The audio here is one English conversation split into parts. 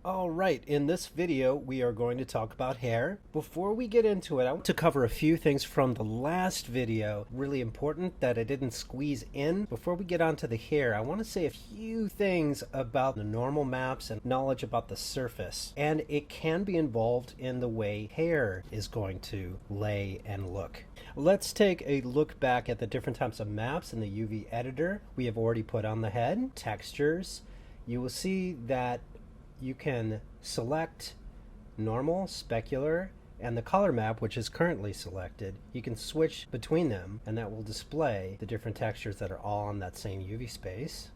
Alright, in this video we are going to talk about hair. Before we get into it, I want to cover a few things from the last video. Really important that I didn't squeeze in. Before we get onto the hair, I want to say a few things about the normal maps and knowledge about the surface. And it can be involved in the way hair is going to lay and look. Let's take a look back at the different types of maps in the UV editor. We have already put on the head, textures. You will see that you can select normal, specular, and the color map, which is currently selected. You can switch between them, and that will display the different textures that are all on that same UV space.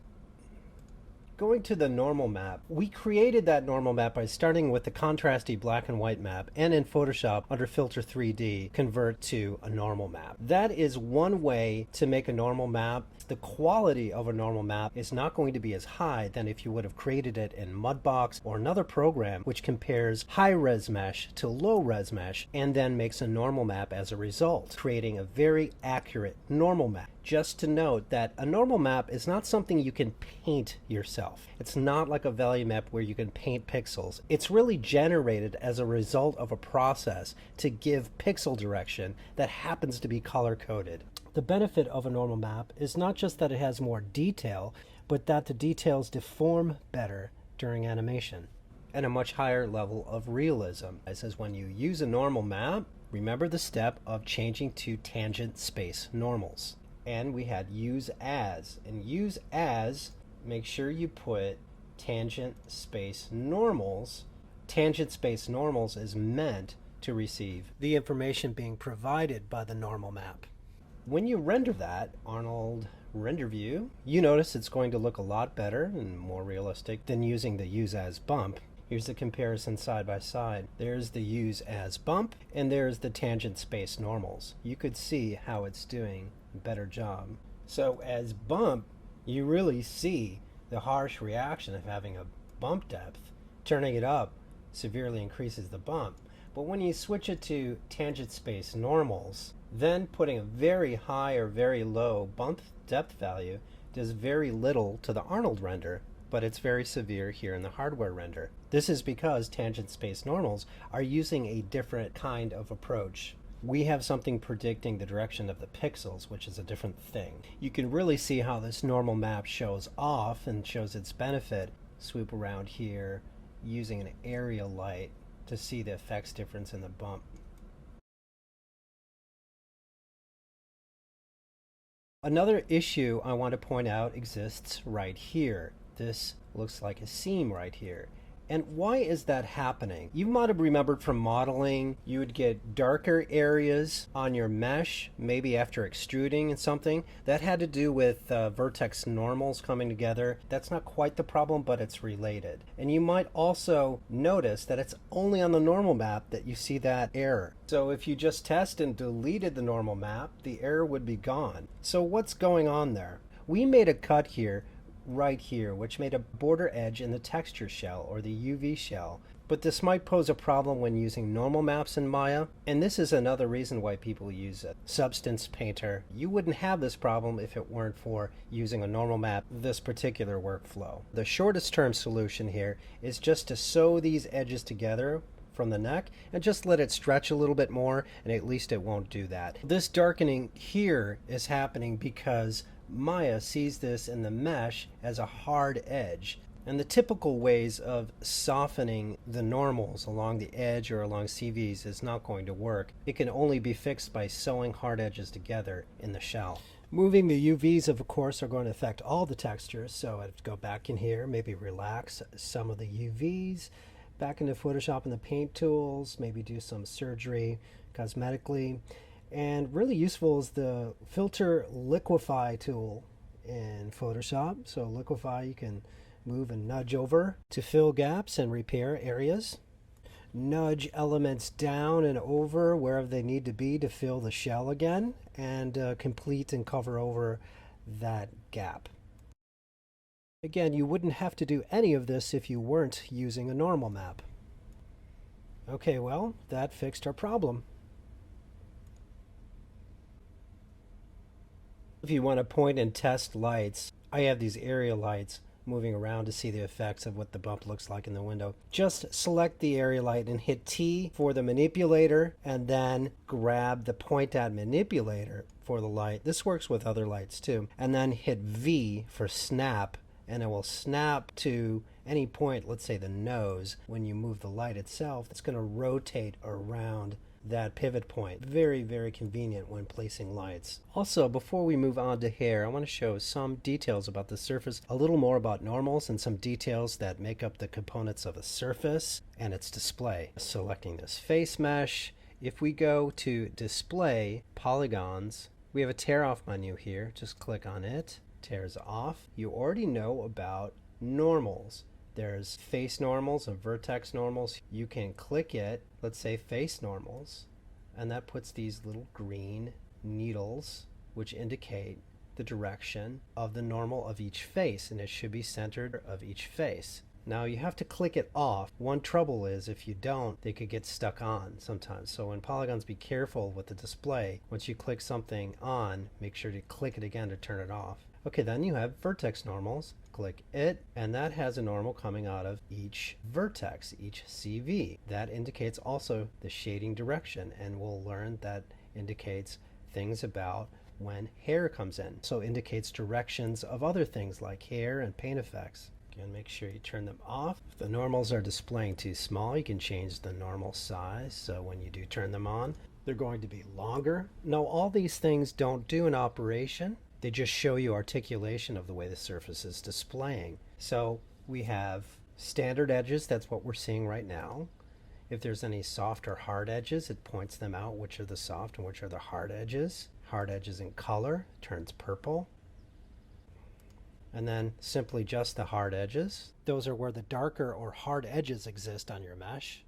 Going to the normal map, we created that normal map by starting with the contrasty black and white map, and in Photoshop under Filter 3D convert to a normal map. That is one way to make a normal map. The quality of a normal map is not going to be as high than if you would have created it in Mudbox or another program which compares high res mesh to low res mesh and then makes a normal map as a result, creating a very accurate normal map. Just to note that a normal map is not something you can paint yourself. It's not like a value map where you can paint pixels. It's really generated as a result of a process to give pixel direction that happens to be color coded. The benefit of a normal map is not just that it has more detail, but that the details deform better during animation and a much higher level of realism. It says when you use a normal map, remember the step of changing to tangent space normals. And we had use as, and use as, make sure you put tangent space normals. Tangent space normals is meant to receive the information being provided by the normal map. When you render that Arnold render view, you notice it's going to look a lot better and more realistic than using the use as bump. Here's the comparison side by side. There's the use as bump, and there's the tangent space normals. You could see how it's doing a better job. So as bump, you really see the harsh reaction of having a bump depth. Turning it up severely increases the bump. But when you switch it to tangent space normals, then putting a very high or very low bump depth value does very little to the Arnold render, but it's very severe here in the hardware render. This is because tangent space normals are using a different kind of approach. We have something predicting the direction of the pixels, which is a different thing. You can really see how this normal map shows off and shows its benefit. Swoop around here using an area light to see the effects difference in the bump. Another issue I want to point out exists right here. This looks like a seam right here. And why is that happening? You might have remembered from modeling, you would get darker areas on your mesh, maybe after extruding and something. That had to do with vertex normals coming together. That's not quite the problem, but it's related. And you might also notice that it's only on the normal map that you see that error. So if you just test and deleted the normal map, the error would be gone. So what's going on there? We made a cut here right here, which made a border edge in the texture shell or the UV shell. But this might pose a problem when using normal maps in Maya, and this is another reason why people use a Substance Painter. You wouldn't have this problem if it weren't for using a normal map, this particular workflow. The shortest term solution here is just to sew these edges together from the neck and just let it stretch a little bit more, and at least it won't do that. This darkening here is happening because Maya sees this in the mesh as a hard edge, and the typical ways of softening the normals along the edge or along CVs is not going to work. It can only be fixed by sewing hard edges together in the shell. Moving the UVs, of course, are going to affect all the textures, so I have to go back in here, maybe relax some of the UVs, back into Photoshop and the paint tools, maybe do some surgery cosmetically. And really useful is the Filter Liquify tool in Photoshop. So Liquify, you can move and nudge over to fill gaps and repair areas. Nudge elements down and over wherever they need to be to fill the shell again, and complete and cover over that gap. Again, you wouldn't have to do any of this if you weren't using a normal map. Okay, well, that fixed our problem. If you want to point and test lights, I have these area lights moving around to see the effects of what the bump looks like in the window. Just select the area light and hit T for the manipulator, and then grab the point at manipulator for the light. This works with other lights too. And then hit V for snap, and it will snap to any point, let's say the nose. When you move the light itself, it's going to rotate around that pivot point. Very, very convenient when placing lights. Also, before we move on to hair, I want to show some details about the surface, a little more about normals, and some details that make up the components of a surface and its display. Selecting this face mesh, if we go to display polygons, we have a tear off menu here. Just click on it, tears off. You already know about normals. There's face normals and vertex normals. You can click it, let's say face normals, and that puts these little green needles which indicate the direction of the normal of each face, and it should be centered of each face. Now you have to click it off. One trouble is if you don't, they could get stuck on sometimes. So in polygons, be careful with the display. Once you click something on, make sure to click it again to turn it off. Okay, then you have vertex normals. Click it, and that has a normal coming out of each vertex, each CV. That indicates also the shading direction, and we'll learn that indicates things about when hair comes in. So indicates directions of other things like hair and paint effects. Again, make sure you turn them off. If the normals are displaying too small, you can change the normal size. So when you do turn them on, they're going to be longer. Now, all these things don't do an operation. They just show you articulation of the way the surface is displaying. So we have standard edges, that's what we're seeing right now. If there's any soft or hard edges, it points them out, which are the soft and which are the hard edges. Hard edges in color turns purple. And then simply just the hard edges. Those are where the darker or hard edges exist on your mesh.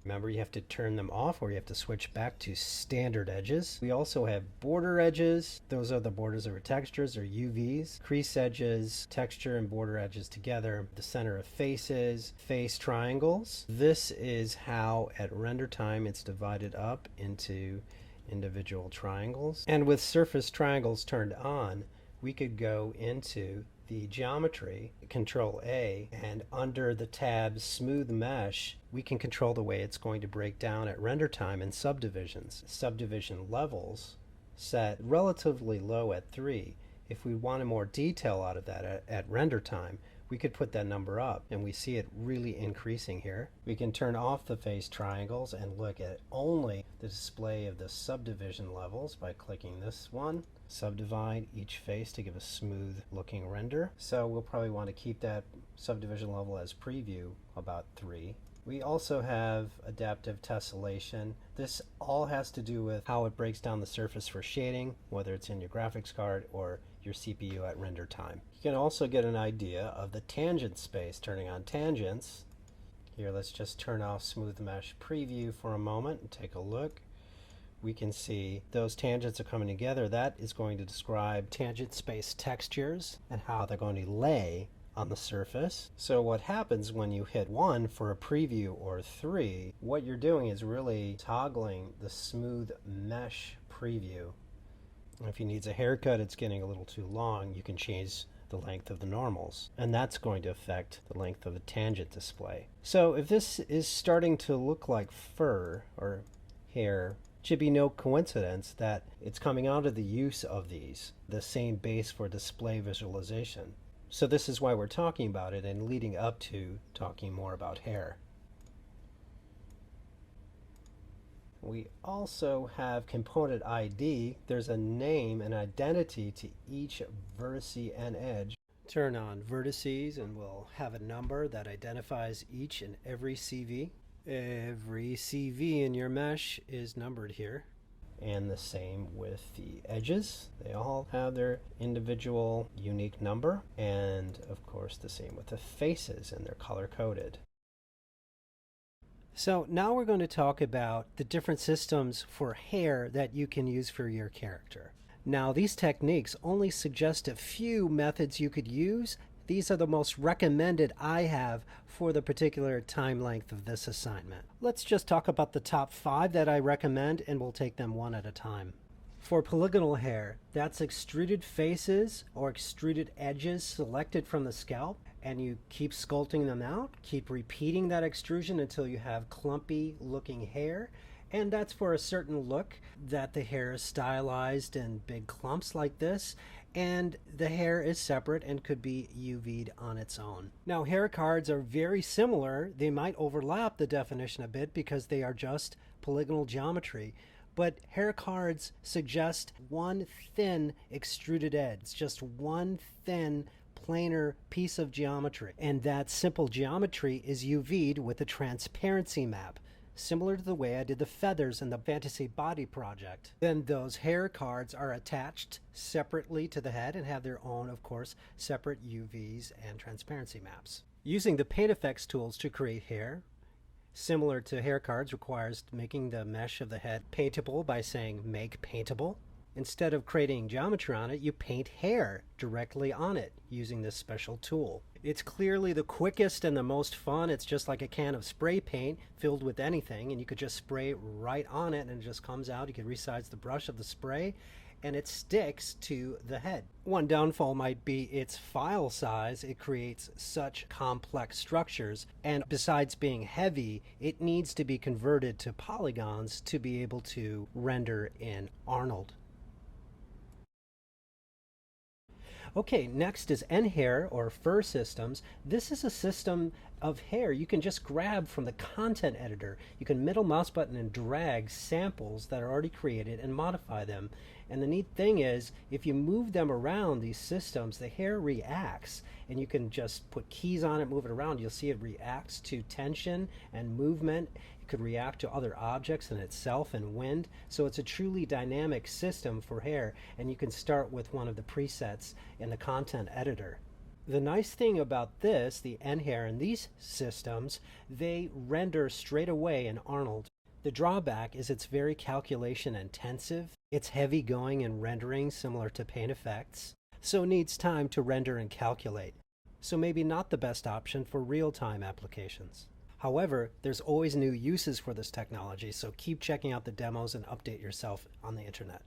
Remember, you have to turn them off, or you have to switch back to standard edges. We also have border edges. Those are the borders of our textures, or UVs. Crease edges, texture and border edges together. The center of faces, face triangles. This is how at render time it's divided up into individual triangles. And with surface triangles turned on, we could go into the geometry, Control A, and under the tab Smooth Mesh, we can control the way it's going to break down at render time in subdivisions. Subdivision levels set relatively low at 3. If we wanted more detail out of that at render time, we could put that number up, and we see it really increasing here. We can turn off the face triangles and look at only the display of the subdivision levels by clicking this one. Subdivide each face to give a smooth looking render. So we'll probably want to keep that subdivision level as preview about 3. We also have adaptive tessellation. This all has to do with how it breaks down the surface for shading, whether it's in your graphics card or your CPU at render time. You can also get an idea of the tangent space. Turning on tangents. Here, let's just turn off Smooth Mesh Preview for a moment and take a look. We can see those tangents are coming together. That is going to describe tangent space textures and how they're going to lay on the surface. So what happens when you hit 1 for a preview or 3, what you're doing is really toggling the Smooth Mesh Preview. If he needs a haircut, it's getting a little too long, you can change the length of the normals, and that's going to affect the length of the tangent display. So if this is starting to look like fur or hair, it should be no coincidence that it's coming out of the use of these, the same base for display visualization. So this is why we're talking about it and leading up to talking more about hair. We also have component ID. There's a name and identity to each vertice and edge. Turn on vertices and we'll have a number that identifies each and every CV. Every CV in your mesh is numbered here. And the same with the edges. They all have their individual unique number. And of course the same with the faces, and they're color coded. So now we're going to talk about the different systems for hair that you can use for your character. Now these techniques only suggest a few methods you could use. These are the most recommended I have for the particular time length of this assignment. Let's just talk about the top 5 that I recommend, and we'll take them one at a time. For polygonal hair, that's extruded faces or extruded edges selected from the scalp. and you keep sculpting them out, keep repeating that extrusion until you have clumpy looking hair. And that's for a certain look, that the hair is stylized in big clumps like this, and the hair is separate and could be UV'd on its own. Now, hair cards are very similar. They might overlap the definition a bit because they are just polygonal geometry, but hair cards suggest one thin extruded edge, just one thin planar piece of geometry, and that simple geometry is UV'd with a transparency map, similar to the way I did the feathers in the Fantasy Body project. Then those hair cards are attached separately to the head and have their own, of course, separate UVs and transparency maps. Using the Paint Effects tools to create hair, similar to hair cards, requires making the mesh of the head paintable by saying make paintable. Instead of creating geometry on it, you paint hair directly on it using this special tool. It's clearly the quickest and the most fun. It's just like a can of spray paint filled with anything, and you could just spray right on it and it just comes out. You can resize the brush of the spray and it sticks to the head. One downfall might be its file size. It creates such complex structures, and besides being heavy, it needs to be converted to polygons to be able to render in Arnold. Okay, next is NHair, or Fur Systems. This is a system of hair you can just grab from the content editor. You can middle mouse button and drag samples that are already created and modify them. And the neat thing is, if you move them around these systems, the hair reacts, and you can just put keys on it, move it around. You'll see it reacts to tension and movement. It could react to other objects and itself and wind. So it's a truly dynamic system for hair, and you can start with one of the presets in the content editor. The nice thing about this, the NHair and these systems, they render straight away in Arnold. The drawback is it's very calculation intensive. It's heavy going and rendering, similar to Paint Effects, so needs time to render and calculate. So maybe not the best option for real-time applications. However, there's always new uses for this technology, so keep checking out the demos and update yourself on the internet.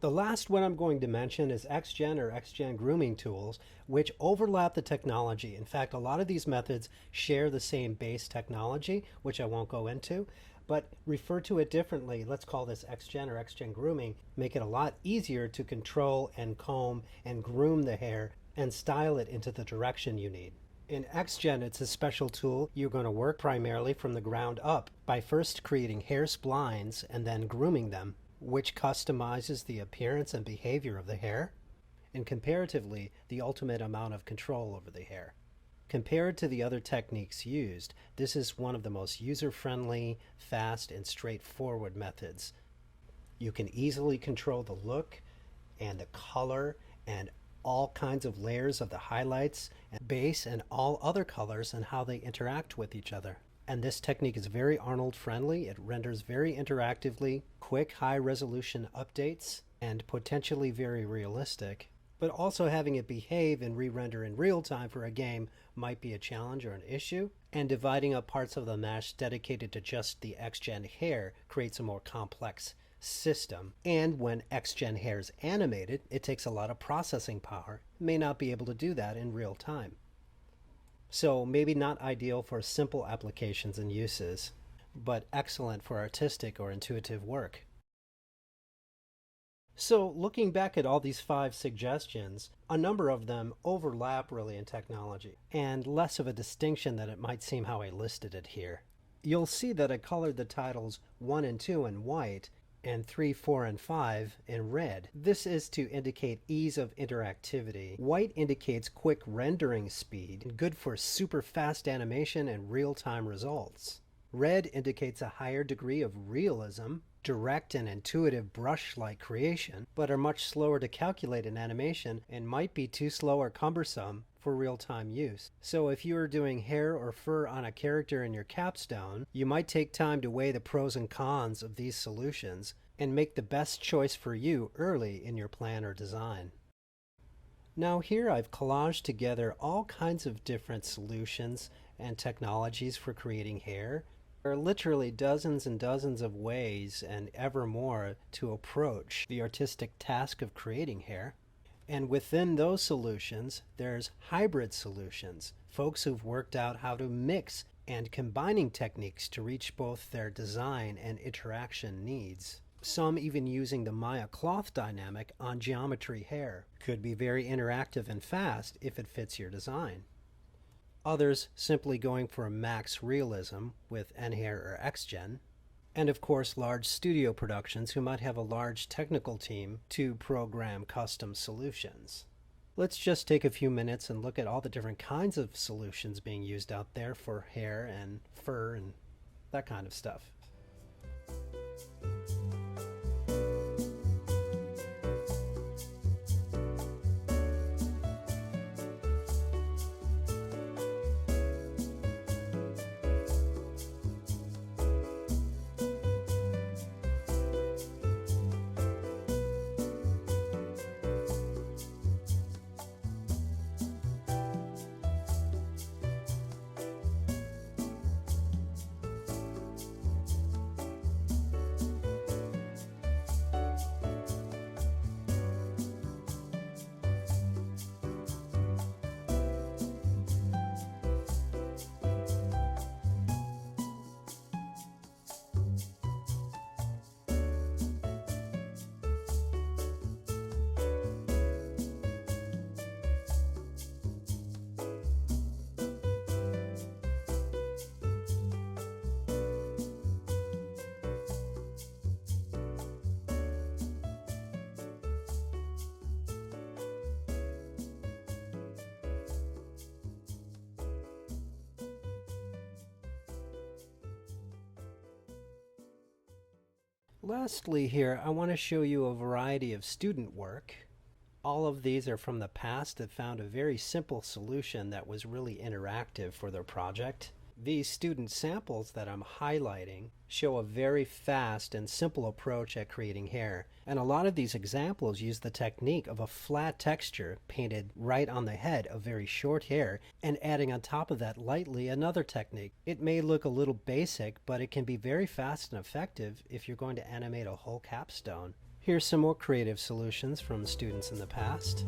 The last one I'm going to mention is XGen, or XGen grooming tools, which overlap the technology. In fact, a lot of these methods share the same base technology, which I won't go into, but refer to it differently. Let's call this XGen or XGen grooming. Make it a lot easier to control and comb and groom the hair and style it into the direction you need. In XGen, it's a special tool. You're going to work primarily from the ground up by first creating hair splines and then grooming them, which customizes the appearance and behavior of the hair, and comparatively, the ultimate amount of control over the hair. Compared to the other techniques used, this is one of the most user-friendly, fast, and straightforward methods. You can easily control the look and the color and all kinds of layers of the highlights, and base, and all other colors and how they interact with each other. And this technique is very Arnold friendly. It renders very interactively, quick high resolution updates, and potentially very realistic. But also having it behave and re-render in real time for a game might be a challenge or an issue. And dividing up parts of the mesh dedicated to just the XGen hair creates a more complex system. And when XGen hair is animated, it takes a lot of processing power. It may not be able to do that in real time. So maybe not ideal for simple applications and uses, but excellent for artistic or intuitive work. So looking back at all these 5 suggestions, a number of them overlap really in technology, and less of a distinction than it might seem how I listed it here. You'll see that I colored the titles 1 and 2 in white, and 3, 4, and 5 in red. This is to indicate ease of interactivity. White indicates quick rendering speed, good for super fast animation and real-time results. Red indicates a higher degree of realism, direct and intuitive brush-like creation, but are much slower to calculate in animation and might be too slow or cumbersome for real-time use. So if you are doing hair or fur on a character in your capstone, you might take time to weigh the pros and cons of these solutions and make the best choice for you early in your plan or design. Now here I've collaged together all kinds of different solutions and technologies for creating hair. There are literally dozens and dozens of ways, and ever more, to approach the artistic task of creating hair. And within those solutions, there's hybrid solutions, folks who've worked out how to mix and combining techniques to reach both their design and interaction needs. Some even using the Maya cloth dynamic on geometry hair. Could be very interactive and fast if it fits your design. Others simply going for a max realism with NHair or XGen. And of course large studio productions who might have a large technical team to program custom solutions. Let's just take a few minutes and look at all the different kinds of solutions being used out there for hair and fur and that kind of stuff. Lastly here, I want to show you a variety of student work. All of these are from the past that found a very simple solution that was really interactive for their project. These student samples that I'm highlighting show a very fast and simple approach at creating hair. And a lot of these examples use the technique of a flat texture painted right on the head of very short hair and adding on top of that lightly another technique. It may look a little basic, but it can be very fast and effective if you're going to animate a whole capstone. Here's some more creative solutions from students in the past.